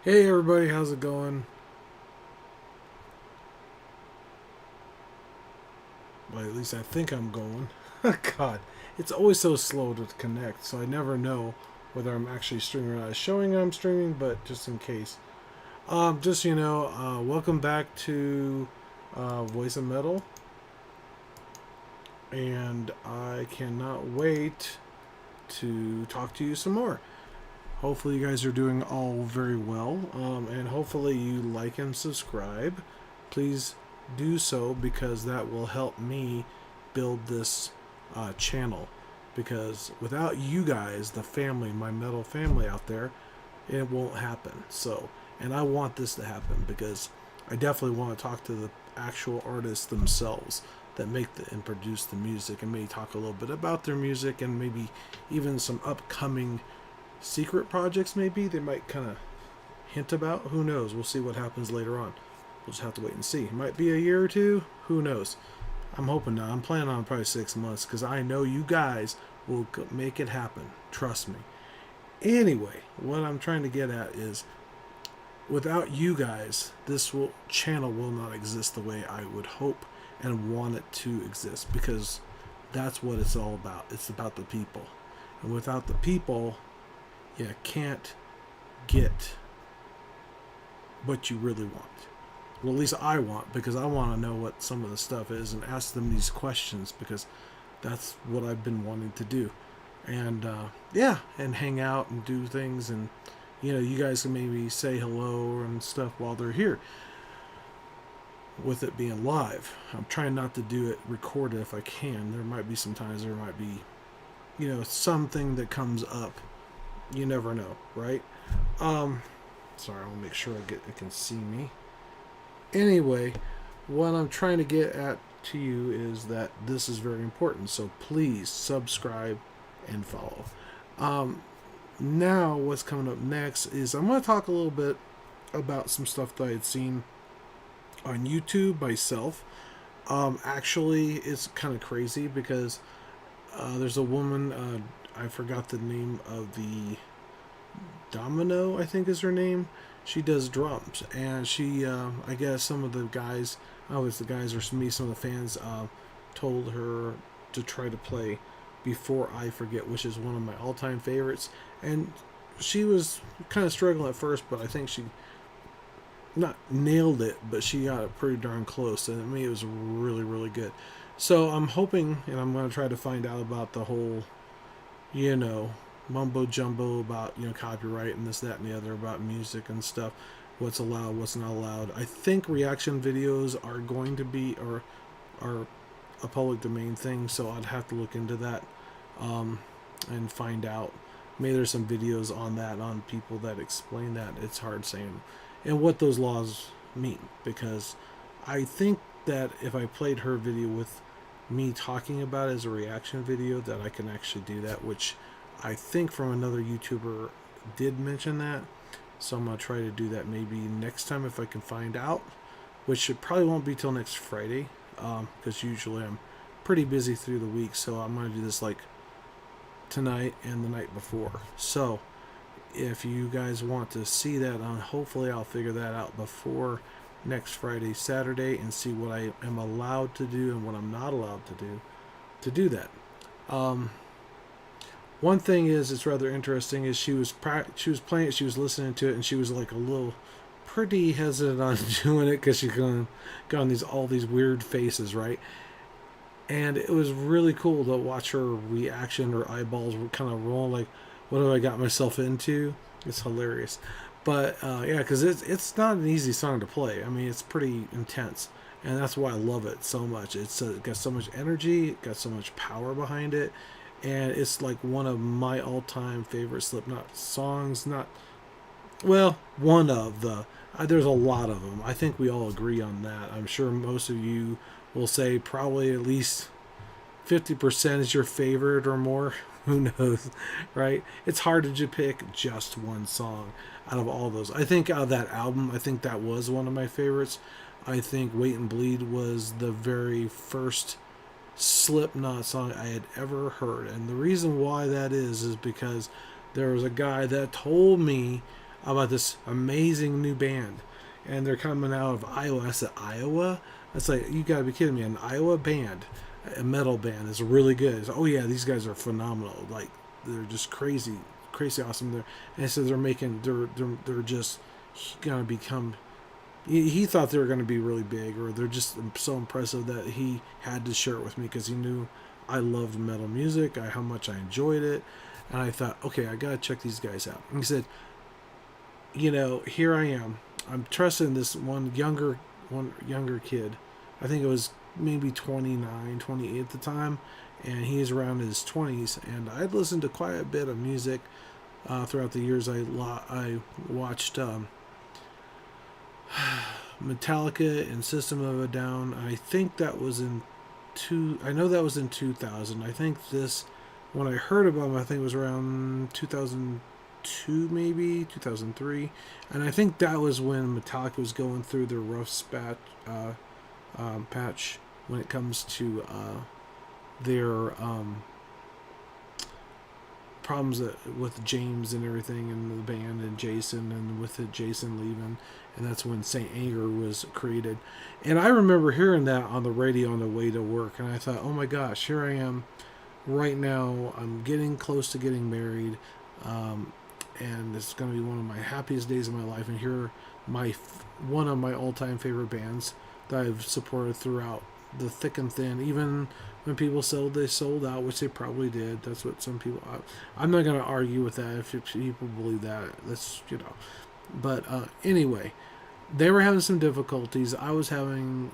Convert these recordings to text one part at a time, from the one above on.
Hey everybody, how's it going? Well, at least I think I'm going. God, it's always so slow to connect, so I never know whether I'm actually streaming or not. It's showing I'm streaming, but just in case. Just welcome back to Voice of Metal, and I cannot wait to talk to you some more. Hopefully, you guys are doing all very well, and hopefully, you like and subscribe. Please do so because that will help me build this channel. Because without you guys, the family, my metal family out there, it won't happen. So, and I want this to happen because I definitely want to talk to the actual artists themselves that make and produce the music, and maybe talk a little bit about their music and maybe even some upcoming secret projects. Maybe they might kind of hint about. Who knows? We'll see what happens later on. We'll just have to wait and see. It might be a year or two. Who knows? I'm hoping not. I'm planning on probably 6 months because I know you guys will make it happen. Trust me. Anyway, what I'm trying to get at is without you guys, channel will not exist the way I would hope and want it to exist because that's what it's all about. It's about the people. And without the people, you can't get what you really want. Well, at least I want, because I want to know what some of the stuff is and ask them these questions because that's what I've been wanting to do. And yeah, and hang out and do things, and you guys can maybe say hello and stuff while they're here. With it being live, I'm trying not to do it recorded if I can. There might be some times there might be, something that comes up. You never know, right? Um, Sorry, I want to make sure I can see me. Anyway, what I'm trying to get at to you is that this is very important. So please subscribe and follow. Um, Now, what's coming up next is I'm going to talk a little bit about some stuff that I had seen on YouTube myself. Actually, it's kind of crazy because there's a woman. I forgot the name of the Domino, I think is her name. She does drums, and I guess some of the guys, it's the guys or me, some of the fans, told her to try to play Before I Forget, which is one of my all-time favorites. And she was kind of struggling at first, but I think she not nailed it, but she got it pretty darn close, and I mean it was really, really good. So I'm hoping, and I'm going to try to find out about the whole you know, mumbo jumbo about, copyright and this, that, and the other about music and stuff. What's allowed, what's not allowed. I think reaction videos are going to be, or are a public domain thing, so I'd have to look into that and find out. Maybe there's some videos on that, on people that explain that. It's hard saying. And what those laws mean, because I think that if I played her video with me talking about it as a reaction video, that I can actually do that, which I think from another YouTuber did mention that. So I'm gonna try to do that maybe next time if I can find out, which it probably won't be till next Friday, because usually I'm pretty busy through the week. So I'm gonna do this like tonight and the night before. So if you guys want to see that, hopefully I'll figure that out before next Friday, Saturday, and see what I am allowed to do and what I'm not allowed to do that. Um, One thing is, it's rather interesting, is she was playing it, she was listening to it, and she was like a little pretty hesitant on doing it because she's going got on all these weird faces, right? And it was really cool to watch her reaction. Her eyeballs were kind of rolling, like, what have I got myself into? It's hilarious. But yeah, because it's not an easy song to play. I mean, it's pretty intense, and that's why I love it so much. It's got so much energy, it got so much power behind it, and it's like one of my all-time favorite Slipknot songs. Not well, one of the. There's a lot of them. I think we all agree on that. I'm sure most of you will say probably at least 50% is your favorite or more. Who knows, right? It's hard to pick just one song out of all those. I think out of that album, I think that was one of my favorites. I think Wait and Bleed was the very first Slipknot song I had ever heard. And the reason why that is because there was a guy that told me about this amazing new band, and they're coming out of Iowa. I said, Iowa? That's like, you gotta be kidding me. An Iowa band, a metal band, is really good. Oh yeah, these guys are phenomenal. Like, they're just crazy, crazy awesome. And so they're just gonna become. He thought they were gonna be really big, or they're just so impressive that he had to share it with me because he knew I loved metal music, how much I enjoyed it, and I thought, okay, I gotta check these guys out. And he said, here I am. I'm trusting this one younger kid. I think it was maybe 29, 28 at the time, and he's around his 20s. And I'd listened to quite a bit of music throughout the years. I watched Metallica and System of a Down. I think that was in I know that was in 2000. I think when I heard about them, I think it was around 2002, maybe 2003, and I think that was when Metallica was going through their rough patch when it comes to their problems with James and everything, and the band, and Jason, and with Jason leaving, and that's when Saint Anger was created. And I remember hearing that on the radio on the way to work, and I thought, oh my gosh, here I am right now. I'm getting close to getting married, and it's going to be one of my happiest days of my life. And here, one of my all-time favorite bands that I've supported throughout the thick and thin, even when people said they sold out, which they probably did. That's what some people. I'm not going to argue with that. If people believe that, that's But anyway, they were having some difficulties. I was having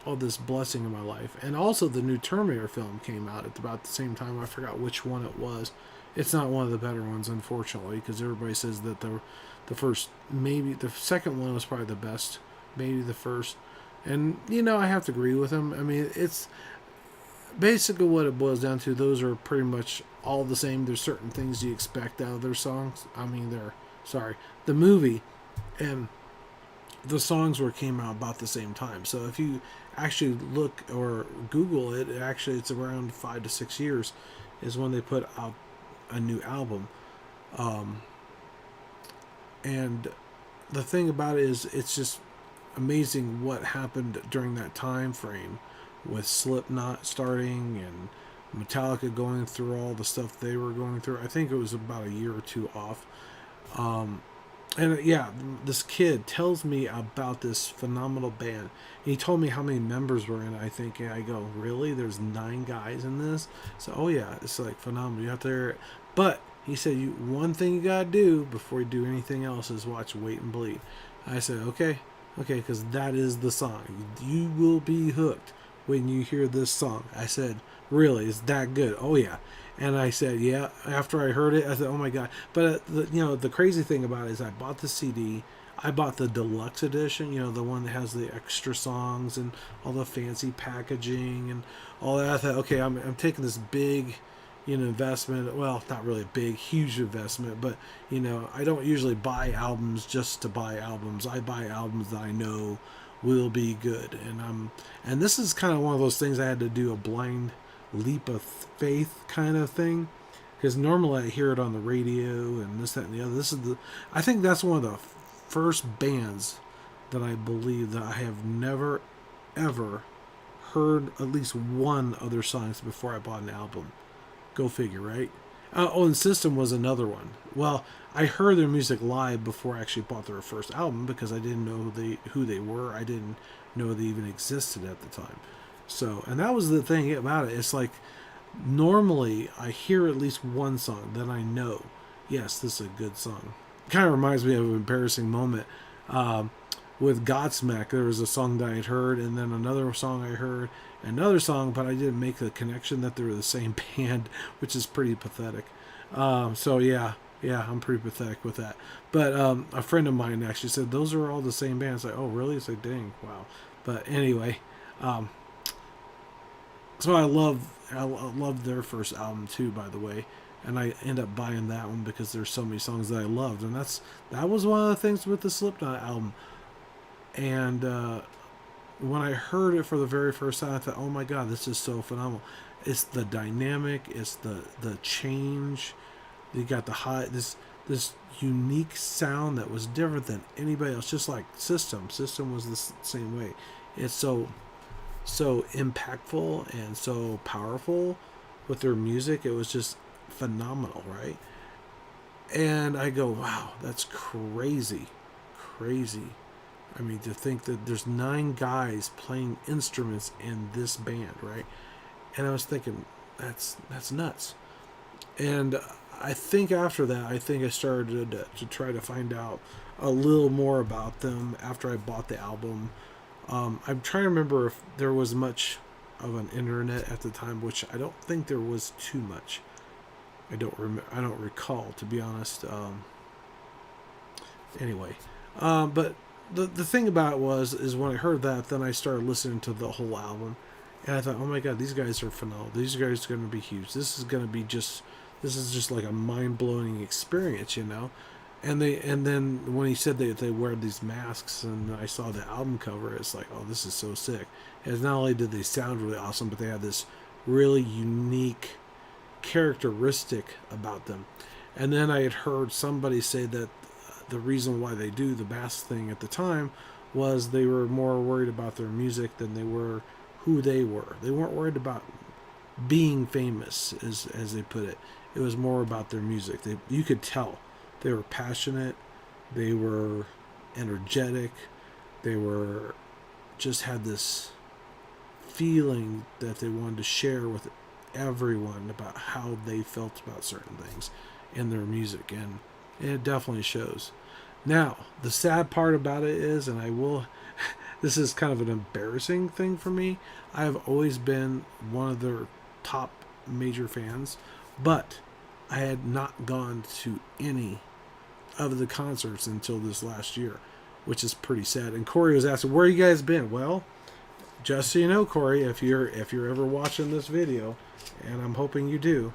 all this blessing in my life, and also the new Terminator film came out at about the same time. I forgot which one it was. It's not one of the better ones, unfortunately, because everybody says that the first, maybe the second one was probably the best, maybe the first. And I have to agree with them. I mean, it's basically what it boils down to. Those are pretty much all the same. There's certain things you expect out of their songs. I mean, the movie and the songs came out about the same time. So if you actually look or Google it, it's around 5 to 6 years is when they put out a new album. And the thing about it is, it's just amazing what happened during that time frame, with Slipknot starting and Metallica going through all the stuff they were going through. I think it was about a year or two off. And yeah, this kid tells me about this phenomenal band. He told me how many members were in it. I go, really? There's 9 guys in this? So, oh yeah, it's like phenomenal. You have to, but he said, one thing you gotta do before you do anything else is watch Wait and Bleed. I said, okay, because that is the song. You will be hooked when you hear this song. I said, really? Is that good? Oh yeah. And I said, yeah. After I heard it, I said, oh my god. But the crazy thing about it is, I bought the CD. I bought the deluxe edition. The one that has the extra songs and all the fancy packaging and all that. I thought, okay, I'm taking this big, investment. Well, not really a big, huge investment, but I don't usually buy albums just to buy albums. I buy albums that I know will be good, and this is kind of one of those things I had to do a blind leap of faith kind of thing, because normally I hear it on the radio and this, that, and the other. I think that's one of the first bands that I believe that I have never ever heard at least one of their songs before I bought an album. Go figure, right? And System was another one. Well, I heard their music live before I actually bought their first album, because I didn't know who they were. I didn't know they even existed at the time. So, and that was the thing about it. It's like, normally I hear at least one song that I know, yes, this is a good song. Kind of reminds me of an embarrassing moment. With Godsmack, there was a song that I had heard, and then another song I heard, another song, but I didn't make the connection that they were the same band, which is pretty pathetic. So yeah, I'm pretty pathetic with that. But a friend of mine actually said those are all the same bands. Like, oh really? It's like, dang, wow. But anyway, so I loved their first album too, by the way. And I end up buying that one because there's so many songs that I loved, and that was one of the things with the Slipknot album. And when I heard it for the very first time, I thought, oh my god, this is so phenomenal. It's the dynamic, it's the change. You got this unique sound that was different than anybody else. Just like System was the same way. It's so impactful and so powerful with their music. It was just phenomenal, right? And I go, wow, that's crazy, crazy. I mean, to think that there's 9 guys playing instruments in this band, right? And I was thinking, that's nuts. And I think after that, I think I started to try to find out a little more about them after I bought the album. I'm trying to remember if there was much of an internet at the time, which I don't think there was too much. I don't recall, to be honest. Anyway, but the thing about it is when I heard that, then I started listening to the whole album, and I thought, oh my god, these guys are phenomenal. These guys are going to be huge. This is just like a mind blowing experience, you know. And then when he said they wear these masks, and I saw the album cover, it's like, oh, this is so sick. And not only did they sound really awesome, but they had this really unique characteristic about them. And then I had heard somebody say that the reason why they do the mask thing at the time was they were more worried about their music than they were who they were. They weren't worried about being famous, as they put it. It was more about their music. You could tell they were passionate, they were energetic, they were just had this feeling that they wanted to share with everyone about how they felt about certain things in their music, and it definitely shows. Now, the sad part about it is, and I will, this is kind of an embarrassing thing for me. I have always been one of their top major fans, but I had not gone to any of the concerts until this last year, which is pretty sad. And Corey was asking, "Where you guys been?" Well, just so you know, Corey, if you're ever watching this video, and I'm hoping you do,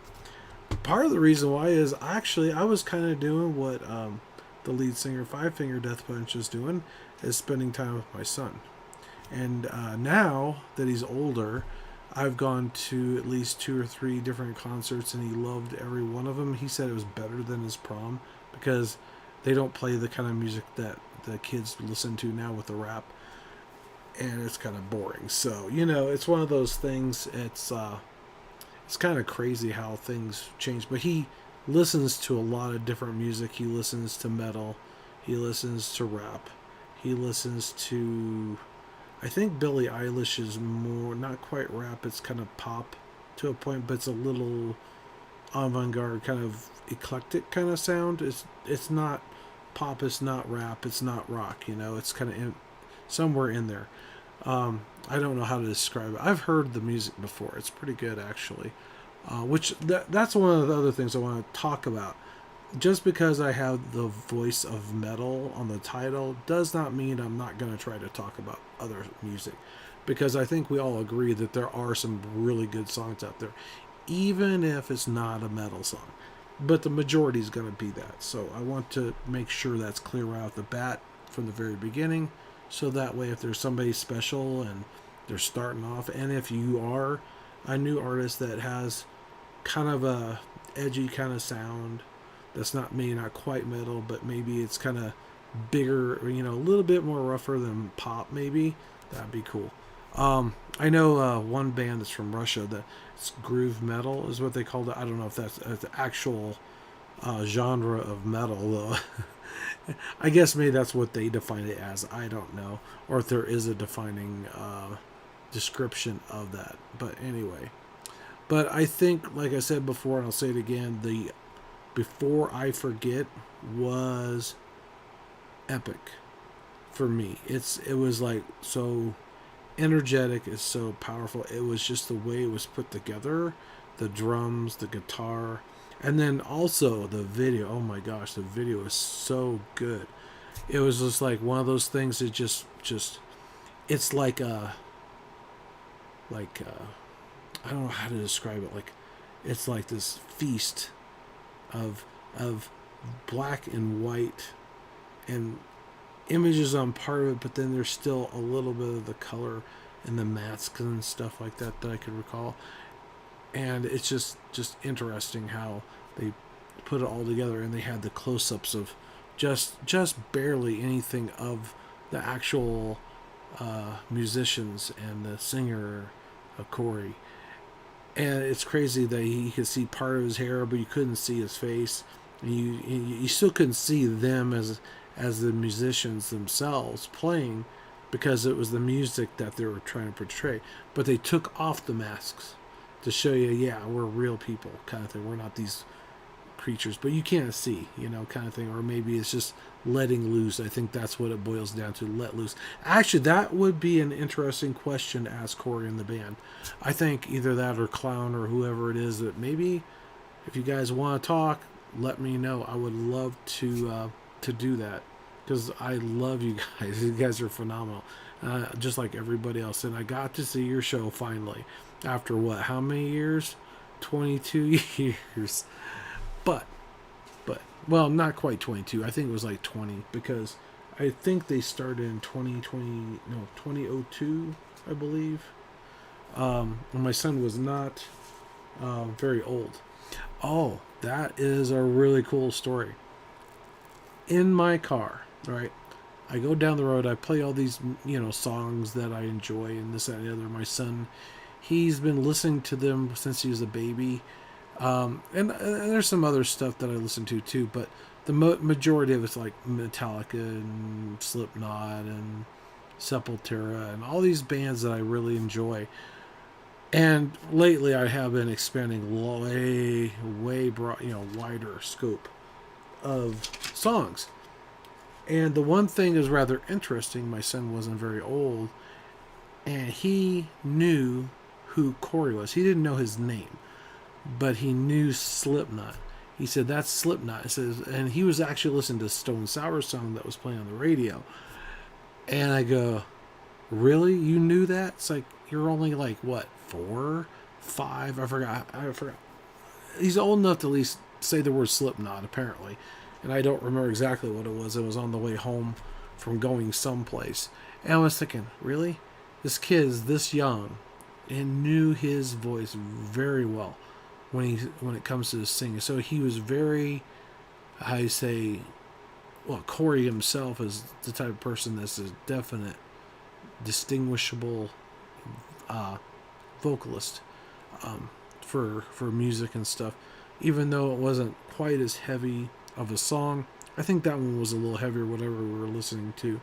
part of the reason why is actually I was kind of doing what the lead singer Five Finger Death Punch is doing, is spending time with my son. And now that he's older, I've gone to at least 2 or 3 different concerts, and he loved every one of them. He said it was better than his prom because they don't play the kind of music that the kids listen to now with the rap, and it's kind of boring. So, you know, it's one of those things. It's kind of crazy how things change. But he listens to a lot of different music. He listens to metal. He listens to rap. He listens to, I think Billie Eilish is more, not quite rap, it's kind of pop to a point, but it's a little avant-garde, kind of eclectic kind of sound. It's not pop, it's not rap, it's not rock, you know, it's kind of somewhere in there. I don't know how to describe it. I've heard the music before. It's pretty good, actually. That's one of the other things I want to talk about. Just because I have the voice of metal on the title does not mean I'm not going to try to talk about other music. Because I think we all agree that there are some really good songs out there, even if it's not a metal song. But the majority is going to be that. So I want to make sure that's clear right off the bat from the very beginning. So that way, if there's somebody special and they're starting off, and if you are a new artist that has kind of a edgy kind of sound, that's maybe not quite metal, but maybe it's kind of bigger, you know, a little bit more rougher than pop, maybe, that'd be cool. I know one band that's from Russia that it's groove metal is what they called it. I don't know if that's the actual genre of metal, though. I guess maybe that's what they define it as. I don't know, or if there is a defining description of that. But anyway, but I think, like I said before, and I'll say it again, the Before I Forget was epic for me. It was like so energetic, it's so powerful. It was just the way it was put together, the drums, the guitar, and then also the video. Oh my gosh, the video is so good. It was just like one of those things that just it's like I don't know how to describe it. Like, it's like this feast of black and white and images on part of it, but then there's still a little bit of the color and the masks and stuff like that I could recall. And it's just interesting how they put it all together, and they had the close-ups of just barely anything of the actual musicians and the singer, Corey. And it's crazy that he could see part of his hair, but you couldn't see his face. And you still couldn't see them as the musicians themselves playing, because it was the music that they were trying to portray. But they took off the masks to show you, yeah, we're real people, kind of thing. We're not these creatures, but you can't see, kind of thing. Or maybe it's just letting loose. I think that's what it boils down to, let loose. Actually, that would be an interesting question to ask Corey and the band. I think either that or Clown or whoever it is, that maybe if you guys want to talk, let me know. I would love to do that, because I love you guys. You guys are phenomenal, just like everybody else. And I got to see your show finally after what? How many years? 22 years. But, well, not quite 22. I think it was like 20, because I think they started in 2002, I believe. And my son was not very old. Oh, that is a really cool story. In my car, right? I go down the road. I play all these, songs that I enjoy, and this, that, and the other. My son, he's been listening to them since he was a baby. And there's some other stuff that I listen to too, but the majority of it's like Metallica and Slipknot and Sepultura and all these bands that I really enjoy. And lately I have been expanding way broad, wider scope of songs. And the one thing is rather interesting. My son wasn't very old, and he knew who Corey was. He didn't know his name, but he knew Slipknot. He said, "That's Slipknot." It says, and he was actually listening to Stone Sour song that was playing on the radio. And I go, "Really? You knew that?" It's like, you're only like what, 4, 5? I forgot. He's old enough to at least say the word Slipknot, apparently. And I don't remember exactly what it was. It was on the way home from going someplace. And I was thinking, really? This kid is this young and knew his voice very well when it comes to singing. So he was very, Corey himself is the type of person that's a definite, distinguishable vocalist for music and stuff. Even though it wasn't quite as heavy of a song, I think that one was a little heavier, whatever we were listening to.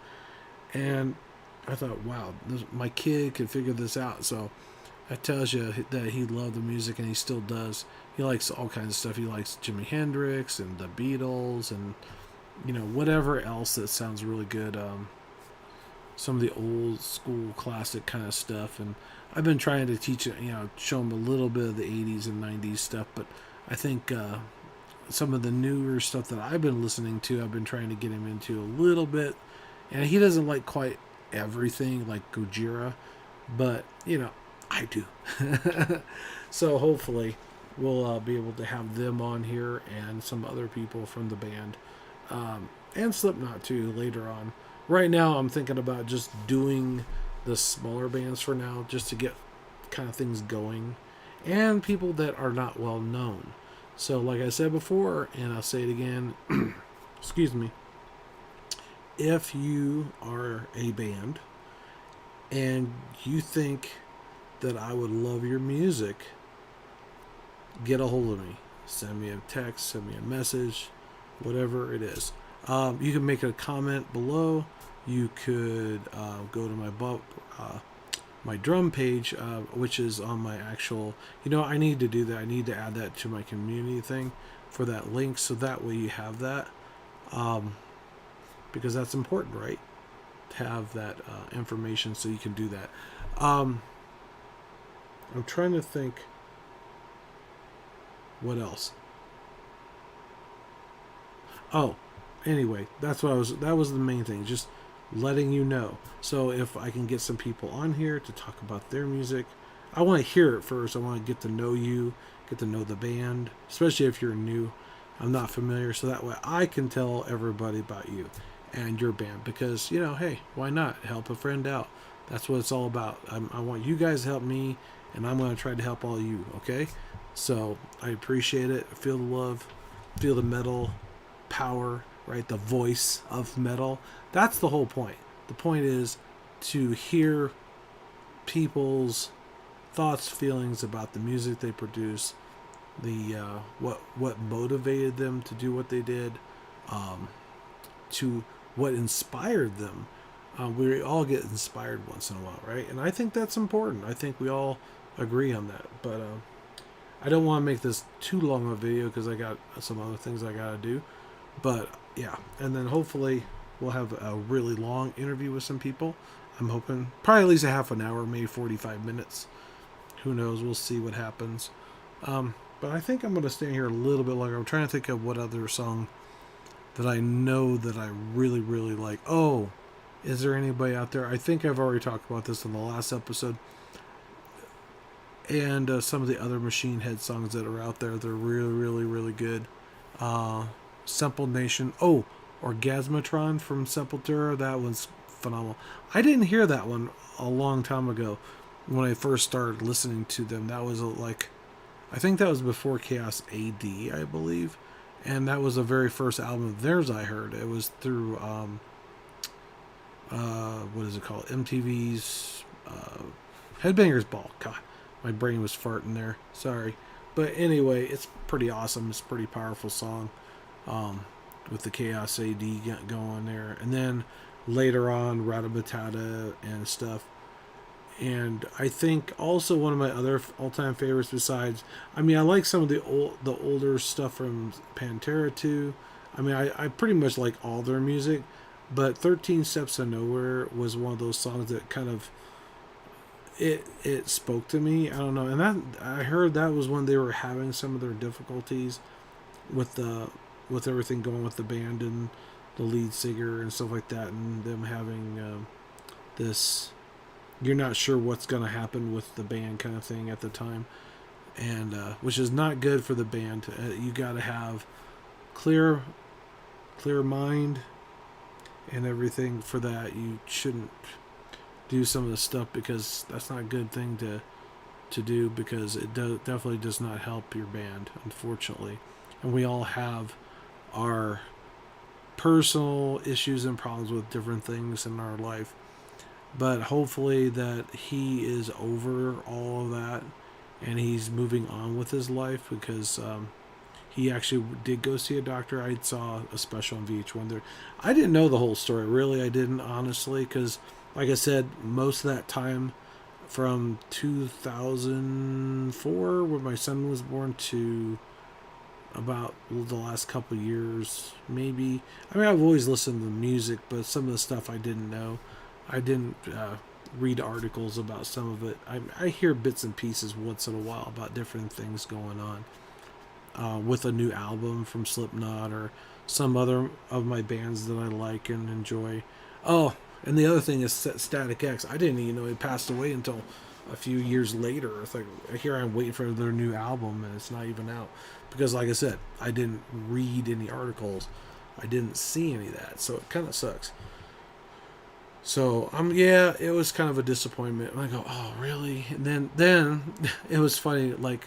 And I thought, wow, my kid could figure this out. So that tells you that he loved the music, and he still does. He likes all kinds of stuff. He likes Jimi Hendrix and the Beatles and, whatever else that sounds really good. Some of the old school classic kind of stuff. And I've been trying to teach it, show him a little bit of the 80s and 90s stuff. But I think some of the newer stuff that I've been listening to, I've been trying to get him into a little bit. And he doesn't like quite everything like Gojira, but, I do. So hopefully we'll be able to have them on here, and some other people from the band, and Slipknot too later on. Right now I'm thinking about just doing the smaller bands for now, just to get kind of things going, and people that are not well known. So like I said before, and I'll say it again, excuse me, if you are a band and you think that I would love your music, get a hold of me. Send me a text, send me a message, whatever it is. You can make a comment below. You could go to my drum page, which is on my actual, I need to do that. I need to add that to my community thing for that link, so that way you have that, because that's important, right? To have that information so you can do that. I'm trying to think what else. Oh, anyway, that was the main thing, just letting you know. So if I can get some people on here to talk about their music, I want to hear it first. I want to get to know you, get to know the band, especially if you're new. I'm not familiar, so that way I can tell everybody about you and your band, because, hey, why not help a friend out? That's what it's all about. I want you guys to help me, and I'm going to try to help all you, okay? So I appreciate it. I feel the love. feel the metal power, right? The voice of metal. That's the whole point. The point is to hear people's thoughts, feelings about the music they produce, the what motivated them to do what they did, um, to what inspired them. We all get inspired once in a while, right? And I think that's important. I think we all agree on that. But I don't want to make this too long of a video because I got some other things I got to do. But yeah, and then hopefully we'll have a really long interview with some people. I'm hoping probably at least a half an hour, maybe 45 minutes. Who knows? We'll see what happens. But I think I'm going to stay here a little bit longer. I'm trying to think of what other song that I know that I really, really like. Oh, is there anybody out there? I think I've already talked about this in the last episode. And some of the other Machine Head songs that are out there, they're really, really, really good. Simple Nation. Oh, Orgasmatron from Sepultura. That one's phenomenal. I didn't hear that one a long time ago when I first started listening to them. That was I think that was before Chaos AD, I believe. And that was the very first album of theirs I heard. It was through, what is it called? MTV's Headbangers Ball. God, my brain was farting there. Sorry. But anyway, it's pretty awesome. It's a pretty powerful song with the Chaos AD going there. And then later on, Ratabatata and stuff. And I think also one of my other all-time favorites besides, I mean, I like some of the older stuff from Pantera too. I mean, I pretty much like all their music, but 13 Steps to Nowhere was one of those songs that kind of it spoke to me. I don't know, and that I heard that was when they were having some of their difficulties with everything going with the band and the lead singer and stuff like that, and them having this. You're not sure what's going to happen with the band kind of thing at the time, and which is not good for the band. You got to have clear mind and everything for that. You shouldn't do some of the stuff because that's not a good thing to do, because it definitely does not help your band, unfortunately. And we all have our personal issues and problems with different things in our life. But hopefully that he is over all of that and he's moving on with his life, because he actually did go see a doctor. I saw a special on VH1 there. I didn't know the whole story. Really, I didn't, honestly, because, like I said, most of that time from 2004, when my son was born, to about the last couple of years, maybe. I mean, I've always listened to music, but some of the stuff I didn't know. I didn't read articles about some of it. I hear bits and pieces once in a while about different things going on with a new album from Slipknot or some other of my bands that I like and enjoy. Oh, and the other thing is Static X. I didn't even know he passed away until a few years later. It's like, here I'm waiting for their new album and it's not even out. Because, like I said, I didn't read any articles. I didn't see any of that. So it kind of sucks. So yeah, it was kind of a disappointment. And I go, oh really? And then it was funny. Like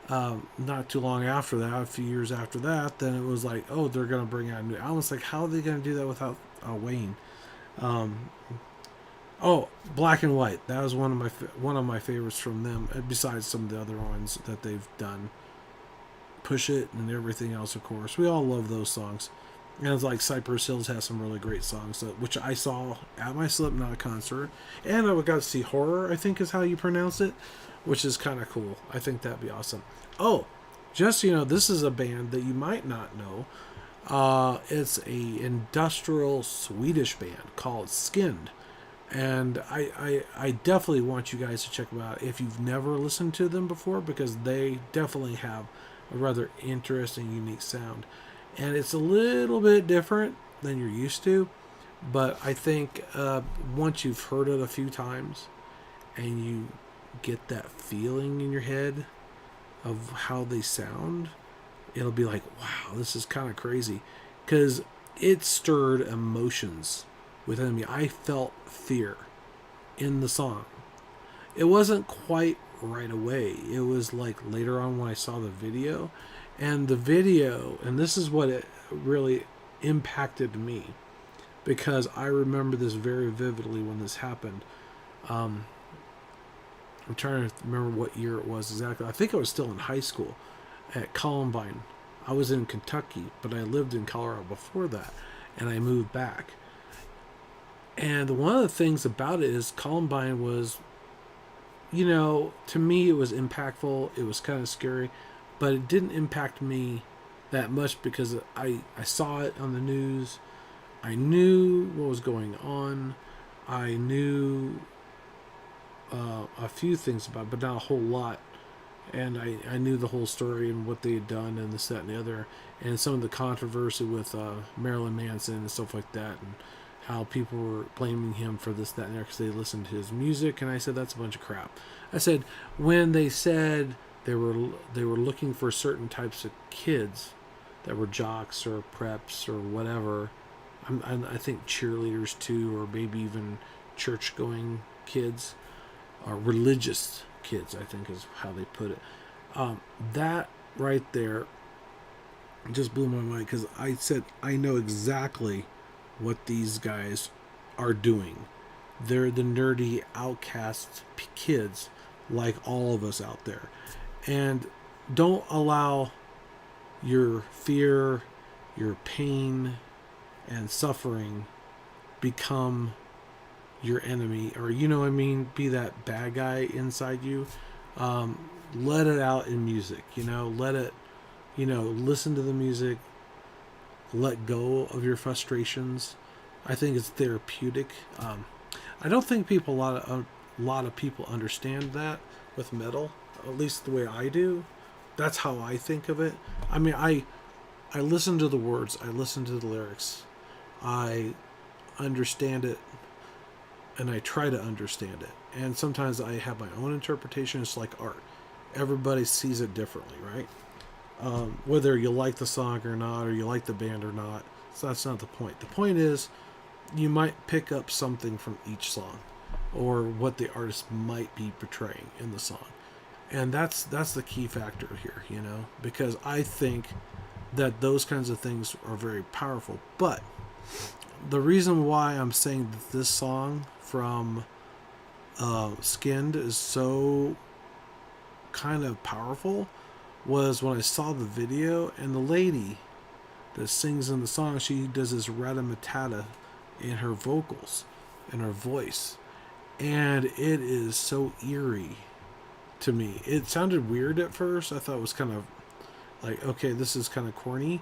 not too long after that, a few years after that, then it was like, oh, they're gonna bring out a new album. It's like, how are they gonna do that without Wayne? Oh, Black and White. That was one of my favorites from them. Besides some of the other ones that they've done, Push It and everything else. Of course, we all love those songs. And it's like Cypress Hills has some really great songs, which I saw at my Slipknot concert. And I got to see Horror, I think is how you pronounce it, which is kind of cool. I think that'd be awesome. Oh, just so you know, this is a band that you might not know. It's a industrial Swedish band called Skinned. And I definitely want you guys to check them out if you've never listened to them before, because they definitely have a rather interesting, unique sound. And it's a little bit different than you're used to, but I think once you've heard it a few times and you get that feeling in your head of how they sound, it'll be like, wow, this is kind of crazy, because it stirred emotions within me. I felt fear in the song. It wasn't quite right away. It was like later on when I saw the video. And the video, and this is what it really impacted me, because I remember this very vividly when this happened. Um, I'm trying to remember what year it was exactly. I think I was still in high school at Columbine. I was in Kentucky, but I lived in Colorado before that, and I moved back. And one of the things about it is Columbine was, to me it was impactful. It was kind of scary, but it didn't impact me that much because I saw it on the news. I knew what was going on. I knew a few things about it, but not a whole lot. And I knew the whole story and what they had done and this, that, and the other. And some of the controversy with Marilyn Manson and stuff like that. And how people were blaming him for this, that, and the other because they listened to his music. And I said, that's a bunch of crap. I said, when they said they were looking for certain types of kids that were jocks or preps or whatever, I think cheerleaders too, or maybe even church-going kids, or religious kids, I think is how they put it. That right there just blew my mind, because I said, I know exactly what these guys are doing. They're the nerdy outcast kids like all of us out there. And don't allow your fear, your pain, and suffering become your enemy, or be that bad guy inside you. Let it out in music. Let it, listen to the music. Let go of your frustrations. I think it's therapeutic. I don't think a lot of people understand that with metal, at least the way I do. That's how I think of it. I mean, I listen to the words, I listen to the lyrics, I understand it, and I try to understand it. And sometimes I have my own interpretation. It's like art. Everybody sees it differently, right? Whether you like the song or not, or you like the band or not, so that's not the point. The point is, you might pick up something from each song, or what the artist might be portraying in the song. And that's the key factor here, because I think that those kinds of things are very powerful. But the reason why I'm saying that this song from Skinned is so kind of powerful was when I saw the video, and the lady that sings in the song, she does this ratamatata in her vocals, in her voice, and it is so eerie to me. It sounded weird at first. I thought it was kind of like, okay, this is kind of corny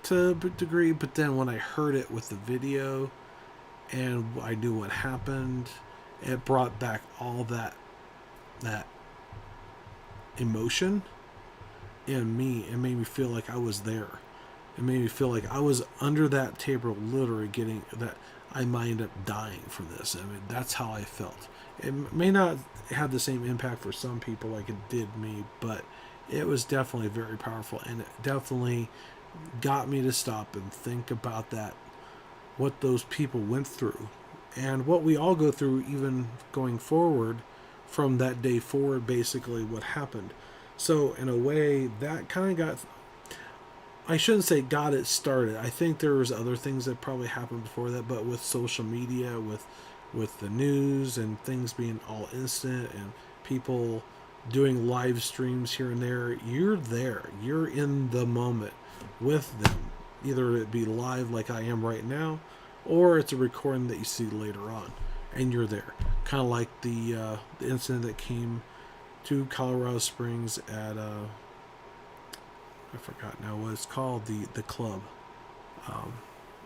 to a degree, but then when I heard it with the video and I knew what happened, it brought back all that emotion in me. It made me feel like I was there. It made me feel like I was under that table, literally getting that I might end up dying for this. I mean, that's how I felt. It may not have the same impact for some people like it did me, but it was definitely very powerful, and it definitely got me to stop and think about that, what those people went through, and what we all go through, even going forward from that day forward, basically what happened. So in a way, that kind of got, I shouldn't say got it started. I think there was other things that probably happened before that, but with social media, with the news and things being all instant and people doing live streams here and there, you're in the moment with them. Either it be live like I am right now, or it's a recording that you see later on, and you're there. Kind of like the incident that came to Colorado Springs at I forgot now what it's called, the club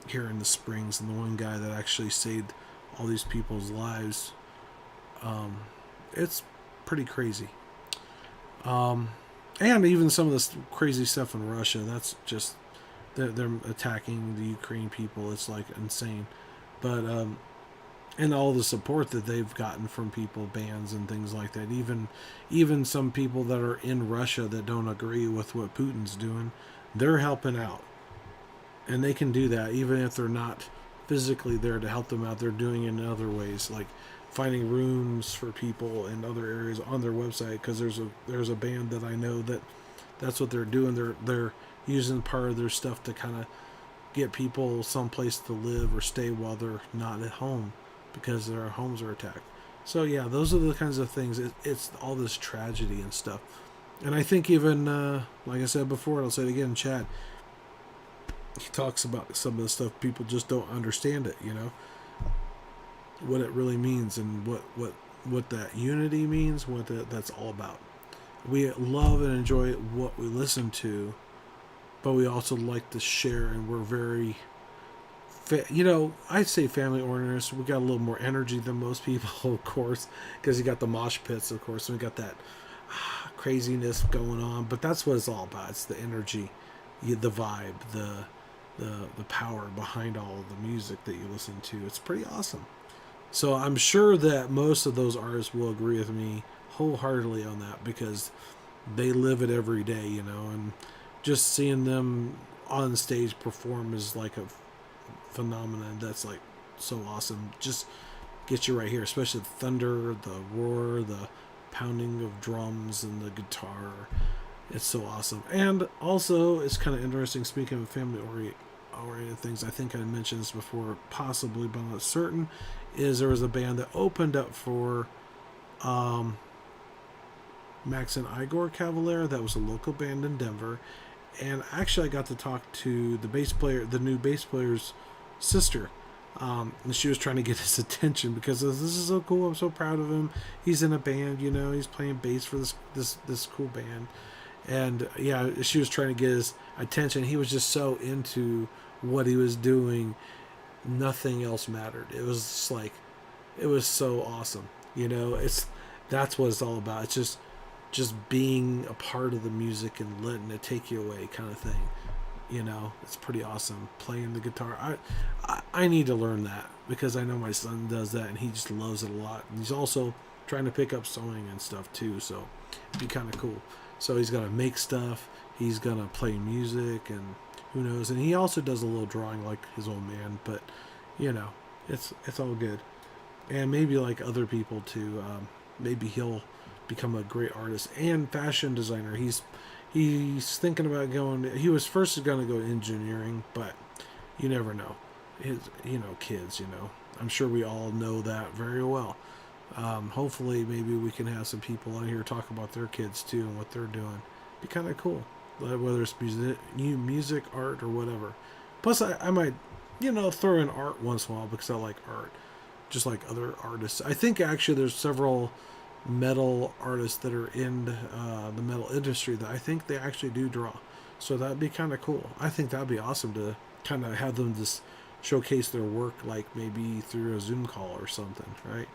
here in the Springs, and the one guy that actually saved all these people's lives. It's pretty crazy. And even some of this crazy stuff in Russia, that's just they're attacking the Ukraine people. It's like insane. But and all the support that they've gotten from people, bands and things like that. Even some people that are in Russia that don't agree with what Putin's doing, they're helping out. And they can do that even if they're not physically there to help them out. They're doing it in other ways, like finding rooms for people in other areas on their website, because there's a band that I know that That's what they're doing. They're using part of their stuff to kind of get people someplace to live or stay while they're not at home because their homes are attacked. So yeah, those are the kinds of things. It's all this tragedy and stuff. And I think even like I said before, and I'll say it again, Chad. He talks about some of the stuff people just don't understand it. What it really means and what that unity means. That's all about. We love and enjoy what we listen to, but we also like to share, and we're very I'd say family oriented. We got a little more energy than most people, of course, because you got the mosh pits, of course, and we got that craziness going on. But that's what it's all about. It's the energy, the vibe, the power behind all of the music that you listen to. It's pretty awesome. So I'm sure that most of those artists will agree with me wholeheartedly on that because they live it every day, and just seeing them on stage perform is like a phenomenon that's like so awesome. Just gets you right here, especially the thunder, the roar, the pounding of drums and the guitar. It's so awesome. And also, it's kind of interesting, speaking of family oriented things, I think I mentioned this before, possibly, but I'm not certain, is there was a band that opened up for Max and Igor Cavalier. That was a local band in Denver. And actually, I got to talk to the new bass player's sister. And she was trying to get his attention because this is so cool. I'm so proud of him. He's in a band, he's playing bass for this cool band. And yeah, she was trying to get his attention. He was just so into what he was doing. Nothing else mattered. It was just like, it was so awesome. That's what it's all about. It's just being a part of the music and letting it take you away, kind of thing. It's pretty awesome. Playing the guitar. I need to learn that because I know my son does that and he just loves it a lot. And he's also trying to pick up sewing and stuff too, so it'd be kind of cool. So he's gonna make stuff. He's gonna play music, and who knows? And he also does a little drawing like his old man. But it's all good. And maybe like other people too. Maybe he'll become a great artist and fashion designer. He's thinking about going. He was first going to go engineering, but you never know. Kids. I'm sure we all know that very well. Hopefully, maybe we can have some people on here talk about their kids too and what they're doing. Be kind of cool, whether it's music, art, or whatever. Plus, I might, throw in art once in a while because I like art, just like other artists. I think actually there's several metal artists that are in the metal industry that I think they actually do draw. So that'd be kind of cool. I think that'd be awesome to kind of have them just showcase their work, like maybe through a Zoom call or something, right?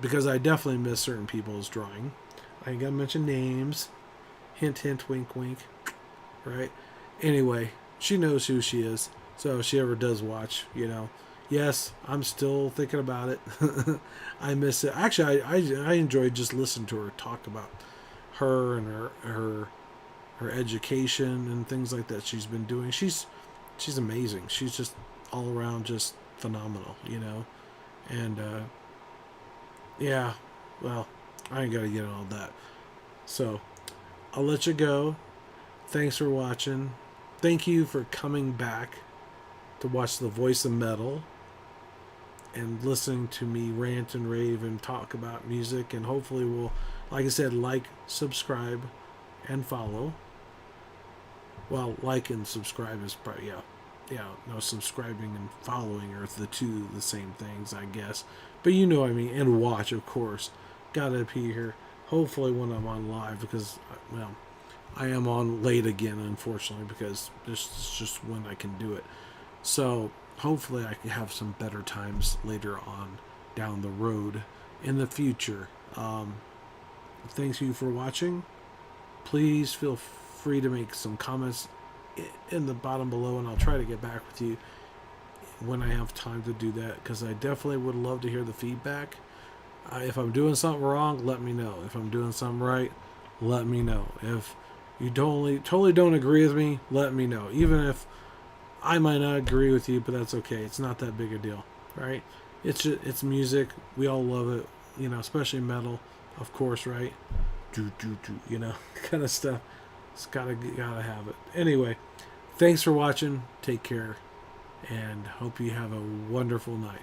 Because I definitely miss certain people's drawing. I ain't gonna mention names. Hint, hint, wink, wink. Right? Anyway, she knows who she is. So if she ever does watch, yes, I'm still thinking about it. I miss it. Actually, I enjoyed just listening to her talk about her and her education and things like that she's been doing. She's amazing. She's just all around just phenomenal, And yeah, well, I ain't gotta get all that. So I'll let you go. Thanks for watching. Thank you for coming back to watch The Voice of Metal and listening to me rant and rave and talk about music. And hopefully we'll, like I said, subscribe, and follow. Well, like and subscribe is probably, subscribing and following are the same things, I guess. But you know what I mean. And watch, of course. Gotta be here. Hopefully when I'm on live, because, I am on late again, unfortunately, because this is just when I can do it. So hopefully I can have some better times later on down the road in the future. Thanks you for watching. Please feel free to make some comments in the bottom below, and I'll try to get back with you when I have time to do that, because I definitely would love to hear the feedback. If I'm doing something wrong, let me know. If I'm doing something right, let me know. If you totally don't agree with me, let me know. Even if I might not agree with you, but that's okay. It's not that big a deal, right? It's music. We all love it, especially metal, of course, right? Kind of stuff. It's gotta have it. Anyway, thanks for watching. Take care, and hope you have a wonderful night.